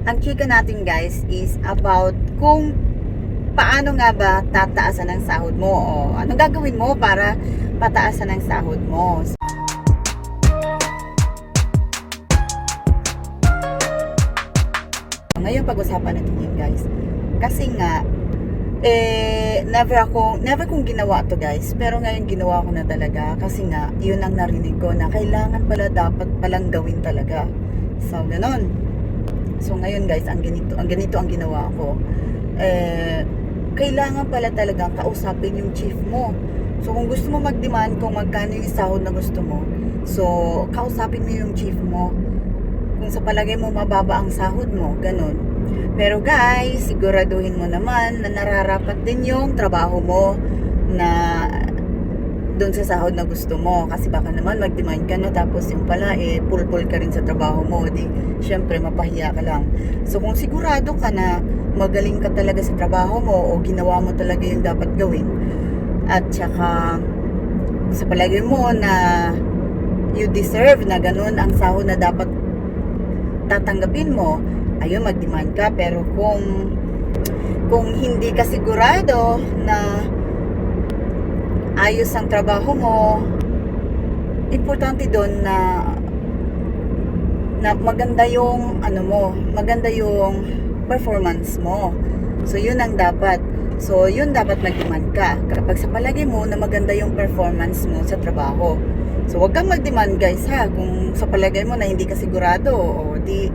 Ang chika natin guys is about kung paano nga ba tataasan ang sahod mo o anong gagawin mo para pataasan ang sahod mo. Ngayon pag-usapan natin yun guys. Kasi nga, never kong ginawa to guys. Pero ngayon ginawa ko na talaga. Kasi nga, yun ang narinig ko na kailangan pala dapat palang gawin talaga. So, ganon. So, ngayon guys, ang ganito ang ginawa ko. Kailangan pala talagang kausapin yung chief mo. So, kung gusto mo mag-demand kung magkano yung sahod na gusto mo, so, kausapin mo yung chief mo. Kung sa palagay mo mababa ang sahod mo, ganun. Pero guys, siguraduhin mo naman na nararapat din yung trabaho mo na doon sa sahod na gusto mo. Kasi baka naman mag-demand ka na tapos yung pala pulpul ka rin sa trabaho mo. Di, syempre mapahiya ka lang. So kung sigurado ka na magaling ka talaga sa trabaho mo o ginawa mo talaga yung dapat gawin, at saka sa palagay mo na you deserve na ganun ang sahod na dapat tatanggapin mo, ayun, mag-demand ka. Pero kung hindi ka sigurado na ayos ang trabaho mo, importante doon na maganda yung maganda yung performance mo. So yun ang dapat. So yun dapat mag-demand ka kapag sa palagay mo na maganda yung performance mo sa trabaho. So wag kang mag-demand guys ha, kung sa palagay mo na hindi ka sigurado, o di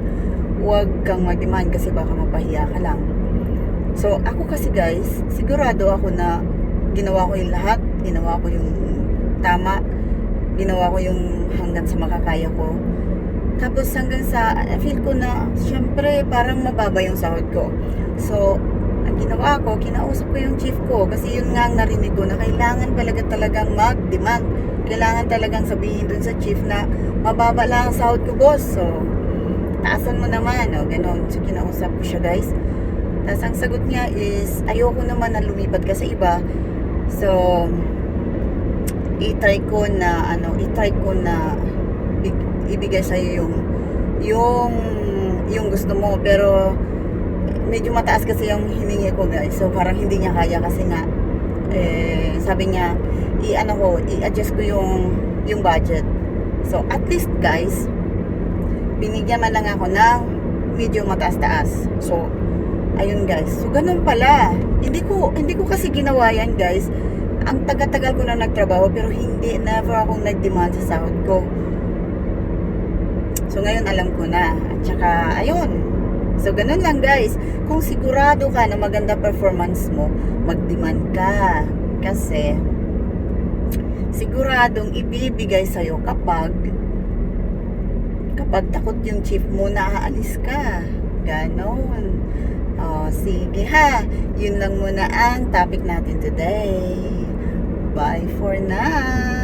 wag kang mag-demand kasi baka mapahiya ka lang. So ako kasi guys, sigurado ako na ginawa ko yung lahat, ginawa ko yung tama, ginawa ko yung hanggang sa makakaya ko. Tapos hanggang sa feel ko na syempre parang mababa yung sahod ko. So ang ginawa ko, kinausap ko yung chief ko kasi yun nga ang narinig ko na kailangan talagang mag-demand. Kailangan talagang sabihin dun sa chief na mababa lang ang sahod ko, boss. So, taasan mo naman, ganon. So, kinausap ko siya, guys. Tapos, ang sagot niya is, ayoko naman na lumipat ka sa iba. So, i-try ko na ibigay sa'yo yung gusto mo. Pero, medyo mataas kasi yung hiningi ko, guys. So, parang hindi niya kaya kasi nga, sabi niya, i-adjust ko yung budget. So, at least guys, binigyan man lang ako ng medyo mataas-taas. So, ayun guys. So, ganun pala. Hindi ko kasi ginawa yan guys. Ang tagal-tagal ko na nagtrabaho pero never akong nag-demand sa sahod ko. So, ngayon alam ko na. At saka, ayun. So, ganun lang guys. Kung sigurado ka na maganda performance mo, mag-demand ka. Kasi, siguradong ibibigay sa'yo kapag takot yung chief mo na aalis ka. Ganon. Sige ha. Yun lang muna ang topic natin today. Bye for now.